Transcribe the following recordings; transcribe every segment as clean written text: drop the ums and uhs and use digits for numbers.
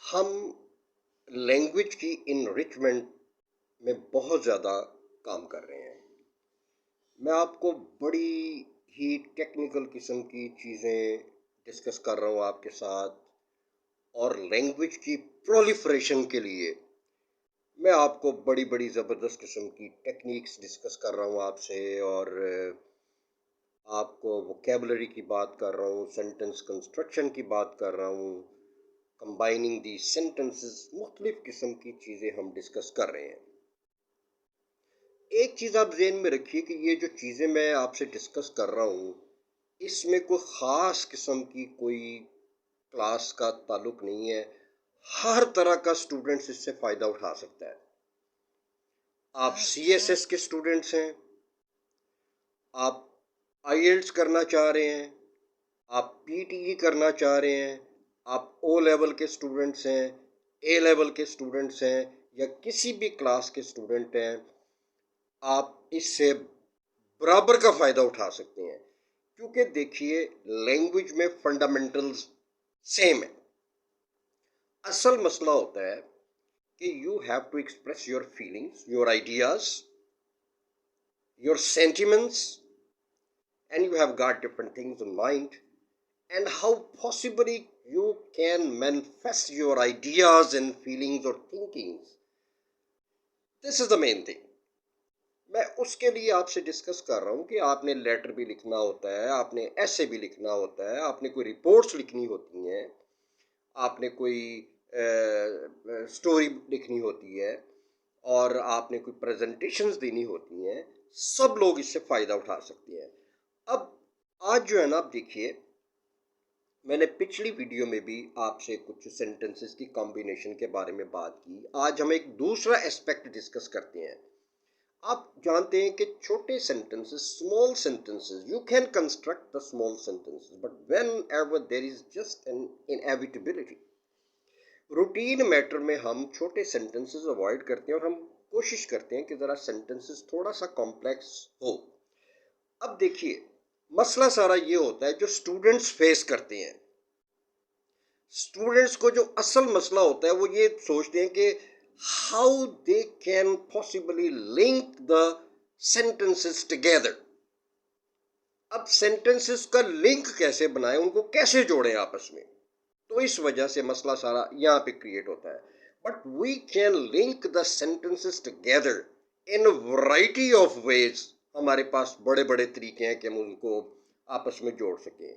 हम लैंग्वेज की इनरिचमेंट में बहुत ज़्यादा काम कर रहे हैं। मैं आपको बड़ी ही टेक्निकल किस्म की चीज़ें डिस्कस कर रहा हूँ आपके साथ, और लैंग्वेज की प्रोलिफरेशन के लिए मैं आपको बड़ी-बड़ी ज़बरदस्त किस्म की टेक्निक्स डिस्कस कर रहा हूँ आपसे, और आपको वोकैबुलरी की बात कर रहा हूँ, सेंटेंस कंस्ट्रक्शन की बात कर रहा हूँ, कंबाइनिंग दी सेंटेंसेस, मुख्तलिफ किस्म की चीज़ें हम डिस्कस कर रहे हैं। एक चीज़ आप ज़हन में रखिए कि ये जो चीज़ें मैं आपसे डिस्कस कर रहा हूँ, इसमें कोई ख़ास किस्म की कोई क्लास का ताल्लुक नहीं है। हर तरह का स्टूडेंट्स इससे फ़ायदा उठा सकता है। आप सीएसएस के स्टूडेंट्स हैं, आप आईएलटीएस करना चाह रहे हैं, आप पीटीई करना चाह रहे हैं, आप ओ लेवल के स्टूडेंट्स हैं, ए लेवल के स्टूडेंट्स हैं, या किसी भी क्लास के स्टूडेंट हैं, आप इससे बराबर का फ़ायदा उठा सकते हैं। क्योंकि देखिए, लैंग्वेज में फंडामेंटल्स सेम है। असल मसला होता है कि you have to express your feelings, your ideas, your sentiments, and you have got different things in mind, and how possibly you can manifest your ideas and feelings or thinkings. This is the main thing. मैं उसके लिए आपसे discuss कर रहा हूँ कि आपने letter भी लिखना होता है, आपने ऐसे भी लिखना होता है, आपने कोई रिपोर्ट्स लिखनी होती हैं, आपने कोई स्टोरी लिखनी होती है, और आपने कोई प्रेजेंटेशंस देनी होती हैं। सब लोग इससे फ़ायदा उठा सकते हैं। अब आज जो है ना, आप देखिए, मैंने पिछली वीडियो में भी आपसे कुछ सेंटेंसेस की कॉम्बिनेशन के बारे में बात की। आज हम एक दूसरा एस्पेक्ट डिस्कस करते हैं। आप जानते हैं कि छोटे sentences, small sentences, you can construct the small sentences, but whenever there is just an inevitability, routine matter में हम छोटे सेंटेंसेस अवॉइड करते हैं, और हम कोशिश करते हैं कि ज़रा सेंटेंसेस थोड़ा सा कॉम्प्लेक्स हो। अब देखिए, मसला सारा ये होता है जो स्टूडेंट्स फेस करते हैं। स्टूडेंट्स को जो असल मसला होता है वो ये सोचते हैं कि how they can possibly link the sentences together. अब सेंटेंसेस का लिंक कैसे बनाएं, उनको कैसे जोड़ें आपस में। तो इस वजह से मसला सारा यहाँ पे क्रिएट होता है। But we can link the sentences together in variety of ways. हमारे पास बड़े बड़े तरीके हैं कि हम उनको आपस में जोड़ सकें।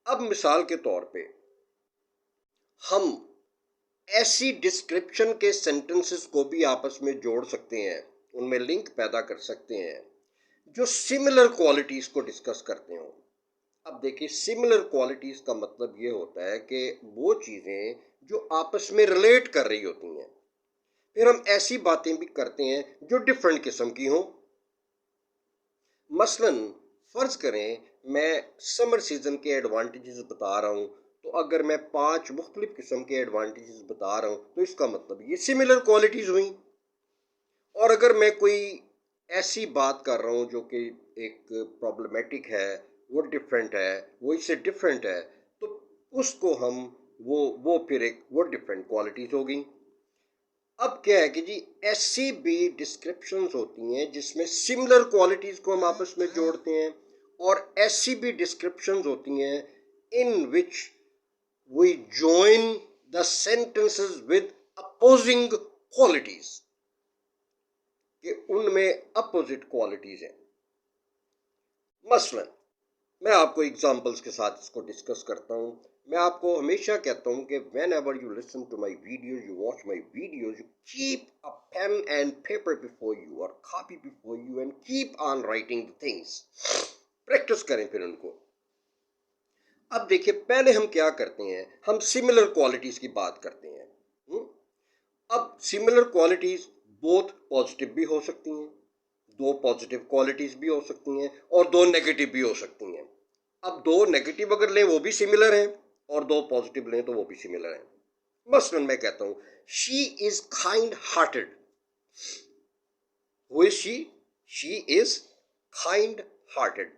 अब मिसाल के तौर पे हम ऐसी डिस्क्रिप्शन के सेंटेंसेस को भी आपस में जोड़ सकते हैं, उनमें लिंक पैदा कर सकते हैं जो सिमिलर क्वालिटीज को डिस्कस करते हो। अब देखिए, सिमिलर क्वालिटीज का मतलब ये होता है कि वो चीजें जो आपस में रिलेट कर रही होती हैं। फिर हम ऐसी बातें भी करते हैं जो डिफरेंट किस्म की हों। मसलन फर्ज करें, मैं समर सीजन के एडवांटेजेस बता रहा हूँ, तो अगर मैं 5 मुख्तलिफ किस्म के एडवांटेजेस बता रहा हूँ तो इसका मतलब ये सिमिलर क्वालिटीज़ हुई। और अगर मैं कोई ऐसी बात कर रहा हूँ जो कि एक प्रॉब्लमेटिक है, वो डिफरेंट है, वो इससे डिफरेंट है, तो उसको हम वो फिर एक वो डिफरेंट क्वालिटीज़ होगी। अब क्या है कि जी, ऐसी भी डिस्क्रिप्शंस होती हैं जिसमें सिमिलर क्वालिटीज़ को हम आपस में जोड़ते हैं, और ऐसी भी डिस्क्रिप्शंस होती हैं in which we join the sentences with opposing qualities, कि उनमें अपोजिट क्वालिटीज हैं। मसलन मैं आपको एग्जांपल्स के साथ इसको डिस्कस करता हूँ। मैं आपको हमेशा कहता हूँ कि whenever you listen to my video, you watch my videos, you keep a pen and paper before you और copy before you and keep on writing the things. Practice करें फिर उनको। अब देखिए, पहले हम क्या करते हैं, हम सिमिलर क्वालिटीज की बात करते हैं। अब सिमिलर क्वालिटीज बोथ पॉजिटिव भी हो सकती हैं, 2 पॉजिटिव क्वालिटीज भी हो सकती हैं, और 2 नेगेटिव भी हो सकती हैं। अब 2 नेगेटिव अगर लें वो भी सिमिलर हैं, और 2 पॉजिटिव लें तो वो भी सिमिलर हैं। मसलन मैं कहता हूं, she is kind hearted. Who is she is kind hearted.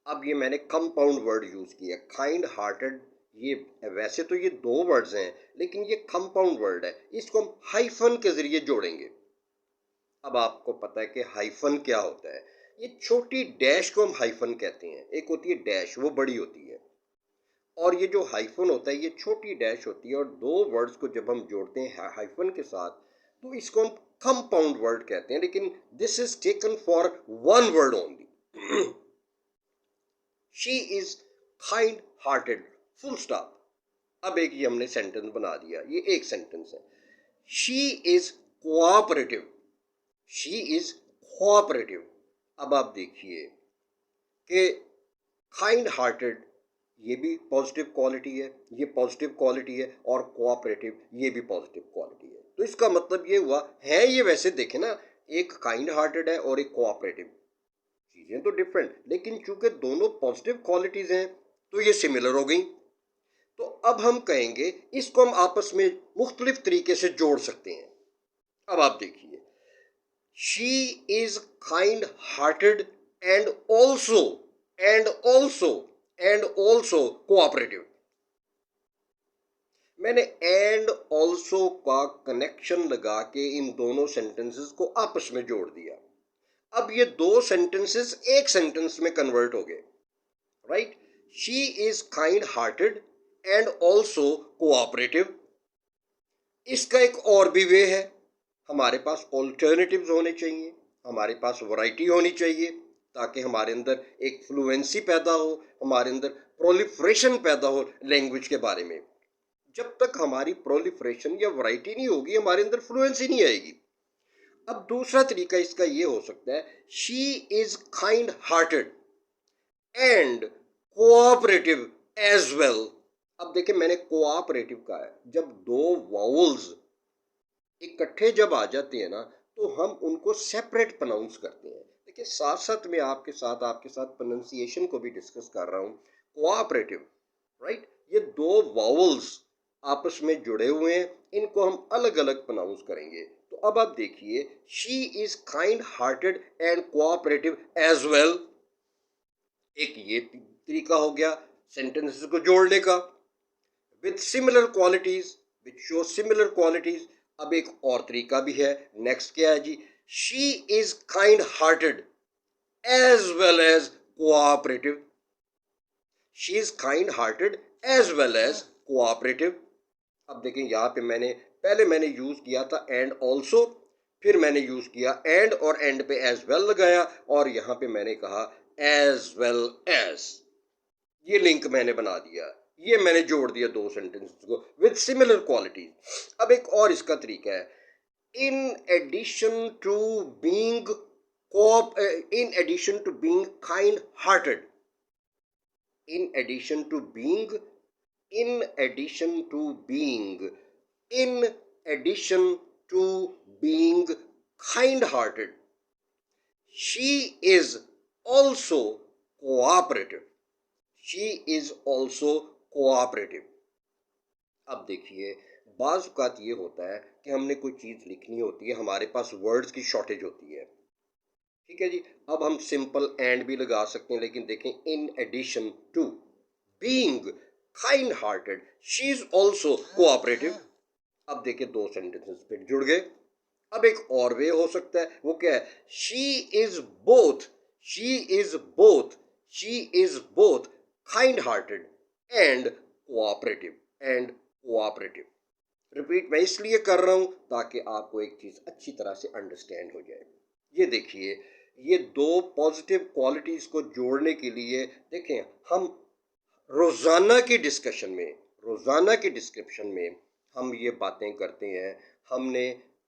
अब ये मैंने कंपाउंड वर्ड यूज किया, काइंड हार्टेड ये वैसे तो ये दो वर्ड्स हैं, लेकिन ये कंपाउंड वर्ड है, इसको हम हाइफन के जरिए जोड़ेंगे। अब आपको पता है कि हाइफन क्या होता है। ये छोटी डैश को हम हाइफन कहते हैं। एक होती है डैश, वो बड़ी होती है, और ये जो हाइफन होता है ये छोटी डैश होती है। और दो वर्ड्स को जब हम जोड़ते हैं हाइफन के साथ, तो इसको हम कंपाउंड वर्ड कहते हैं। लेकिन this is taken for one word only. She is kind hearted, full stop. अब एक ये हमने सेंटेंस बना दिया, ये एक सेंटेंस है। She is cooperative, she is cooperative. अब आप देखिए कि काइंड हार्टेड ये भी पॉजिटिव क्वालिटी है, ये पॉजिटिव क्वालिटी है, और कोऑपरेटिव ये भी पॉजिटिव क्वालिटी है। तो इसका मतलब ये हुआ है, ये वैसे देखें ना, एक काइंड हार्टेड है और एक कोऑपरेटिव, चीजें तो डिफरेंट, लेकिन चूंकि दोनों पॉजिटिव क्वालिटीज हैं तो ये सिमिलर हो गई। तो अब हम कहेंगे इसको हम आपस में मुख्तलिफ तरीके से जोड़ सकते हैं। अब आप देखिए, she is kind hearted and also and also and also cooperative. मैंने एंड ऑल्सो का कनेक्शन लगा के इन दोनों सेंटेंसेस को आपस में जोड़ दिया। अब ये दो सेंटेंसेस एक सेंटेंस में कन्वर्ट हो गए, right. She is kind hearted and also cooperative. इसका एक और भी वे है, हमारे पास ऑल्टरनेटिव्स होने चाहिए, हमारे पास वैरायटी होनी चाहिए, ताकि हमारे अंदर एक फ्लुएंसी पैदा हो, हमारे अंदर प्रोलिफरेशन पैदा हो लैंग्वेज के बारे में। जब तक हमारी प्रोलिफरेशन या वैरायटी नहीं होगी, हमारे अंदर फ्लुएंसी नहीं आएगी। अब दूसरा तरीका इसका ये हो सकता है, she is kind hearted and cooperative as well. अब देखिए, मैंने कोऑपरेटिव कहा है। जब दो वाउल्स इकट्ठे जब आ जाते हैं ना, तो हम उनको सेपरेट प्रोनाउंस करते हैं। देखिए, साथ साथ में आपके साथ प्रोनाउंसिएशन को भी डिस्कस कर रहा हूँ। कोऑपरेटिव, राइट, ये दो वाउल्स आपस में जुड़े हुए हैं, इनको हम अलग अलग प्रोनाउंस करेंगे। तो अब आप देखिए, she is kind hearted and cooperative as well. एक ये तरीका हो गया सेंटेंसेस को जोड़ने का, with similar qualities, which show similar qualities. अब एक और तरीका भी है, नेक्स्ट क्या है जी, she is kind hearted as well as cooperative. She is kind hearted as well as cooperative. अब देखें, यहाँ पे मैंने यूज किया था एंड ऑल्सो, फिर मैंने यूज किया एंड और एंड पे एज वेल लगाया, और यहाँ पे मैंने कहा एज वेल एज। ये लिंक मैंने बना दिया, ये मैंने जोड़ दिया दो सेंटेंसेस को विद सिमिलर क्वालिटीज। अब एक और इसका तरीका है, in addition to being in addition to being kind hearted, in addition to being in addition to being in addition to being kind hearted, she is also cooperative, she is also cooperative। अब देखिए, बाज़ औक़ात ये होता है कि हमने कोई चीज़ लिखनी होती है, हमारे पास वर्ड्स की शॉर्टेज होती है, ठीक है जी। अब हम सिंपल एंड भी लगा सकते हैं, लेकिन देखें, in addition to being kind hearted she is also cooperative. अब देखिए, दो सेंटेंसेस फिर जुड़ गए। अब एक और वे हो सकता है, वो क्या है, she is both, she is both, she is both kind hearted and cooperative. Repeat मैं इसलिए कर रहा हूं ताकि आपको एक चीज अच्छी तरह से अंडरस्टैंड हो जाए। ये देखिए, ये दो पॉजिटिव क्वालिटीज को जोड़ने के लिए देखें, हम रोजाना की डिस्कशन में, रोजाना की डिस्क्रिप्शन में हम ये बातें करते हैं। हमने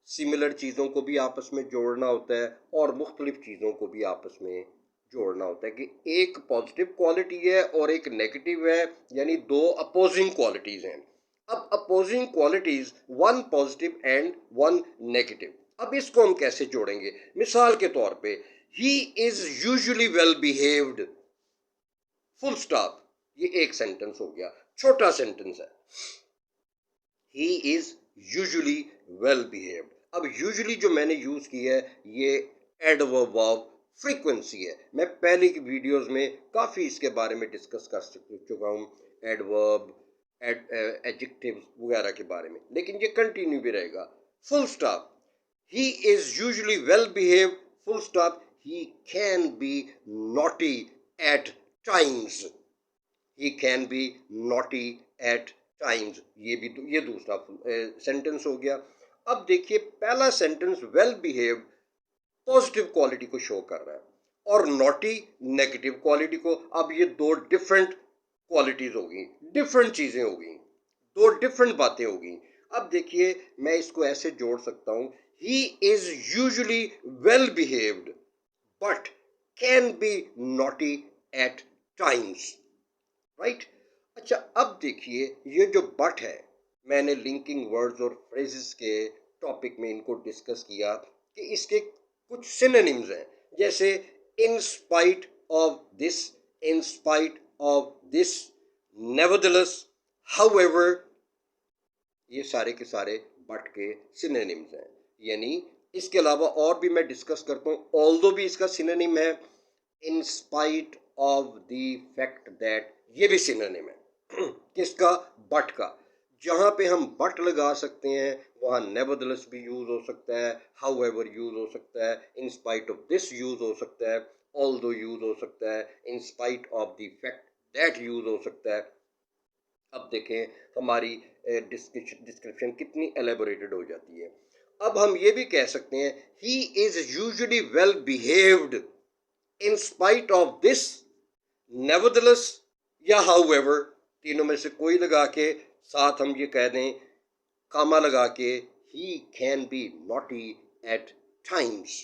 सिमिलर चीज़ों को भी आपस में जोड़ना होता है और मुख्तलिफ चीज़ों को भी आपस में जोड़ना होता है कि एक पॉजिटिव क्वालिटी है और एक नेगेटिव है, यानी दो अपोजिंग क्वालिटीज़ हैं। अब opposing qualities, one positive and one negative, अब इसको हम कैसे जोड़ेंगे। मिसाल के तौर पे, he is usually well behaved, full stop. ये एक सेंटेंस हो गया, छोटा सेंटेंस है, ही इज यूजुअली वेल बिहेव्ड। अब यूजुअली जो मैंने यूज किया है, ये एडवर्ब ऑफ फ्रीक्वेंसी है। मैं पहले की वीडियोस में काफी इसके बारे में डिस्कस कर चुका हूँ। एडवर्ब एडजेक्टिव्स वगैरह के बारे में, लेकिन ये कंटिन्यू भी रहेगा। Full stop, he is usually well behaved, full stop, he can be naughty at times, he can be naughty at times, ये दूसरा सेंटेंस हो गया। अब देखिए पहला sentence well behaved positive quality को शो कर रहा है और नॉटी नेगेटिव क्वालिटी को। अब ये दो डिफरेंट क्वालिटीज होगी, डिफरेंट चीजें होगी, दो डिफरेंट बातें होगी। अब देखिए मैं इसको ऐसे जोड़ सकता हूं, he is usually well behaved but can be naughty at times, right. अच्छा अब देखिए ये जो बट है, मैंने लिंकिंग वर्ड्स और फ्रेजेस के टॉपिक में इनको डिस्कस किया कि इसके कुछ सिनोनिम्स हैं, जैसे इन spite of this, in spite of this, nevertheless, however, ये सारे के सारे बट के सिनोनिम्स हैं। यानी इसके अलावा और भी मैं डिस्कस करता हूँ, ऑल्दो भी इसका सिनोनिम है, इन spite of the fact that, ये भी सिनोनिम है किसका, बट का। जहां पे हम बट लगा सकते हैं वहां नेवरदलेस भी यूज हो सकता है, हाउएवर यूज हो सकता है, इन स्पाइट ऑफ दिस यूज हो सकता है, ऑल्दो यूज हो सकता है, इन spite of the fact that use हो सकता है। अब देखें हमारी डिस्क्रिप्शन कितनी एलेबोरेटेड हो जाती है। अब हम ये भी कह सकते हैं ही is usually well behaved in spite of this, nevertheless या हाउएवर, तीनों में से कोई लगा के साथ हम ये कह दें कामा लगा के, he can be naughty at times,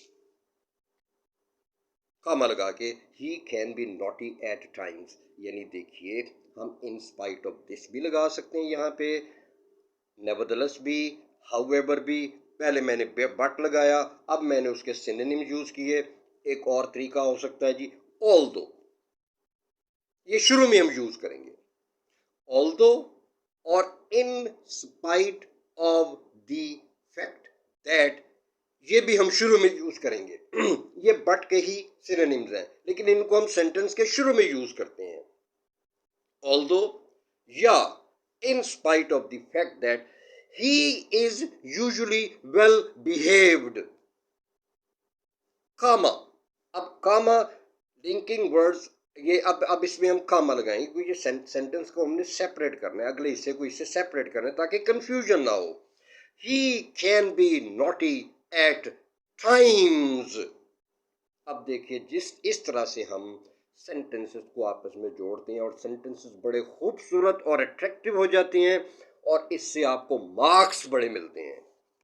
comma लगा के he can be naughty at times. यानी देखिए हम इन स्पाइट ऑफ दिस भी लगा सकते हैं यहाँ पे, नेवरदलेस भी, हाउएवर भी। पहले मैंने बट लगाया, अब मैंने उसके सिनोनिम यूज किए। एक और तरीका हो सकता है जी ऑल्दो, ये शुरू में हम यूज करेंगे, ऑल्दो और इन spite of the fact that, ये भी हम शुरू में यूज करेंगे ये बट के ही सिनोनिम्स हैं, लेकिन इनको हम सेंटेंस के शुरू में यूज करते हैं, ऑल्दो या in spite of the fact that he is usually well behaved, comma. अब कामा लिंकिंग वर्ड्स, ये अब इसमें हम कामा लगाएंगे क्योंकि ये सेंटेंस को हमने सेपरेट करना है, अगले हिस्से को इससे सेपरेट करना है ताकि कंफ्यूजन ना हो। He can be naughty at times. अब देखिए जिस इस तरह से हम सेंटेंसेस को आपस में जोड़ते हैं और सेंटेंसेस बड़े खूबसूरत और अट्रैक्टिव हो जाते हैं और इससे आपको मार्क्स बड़े मिलते हैं।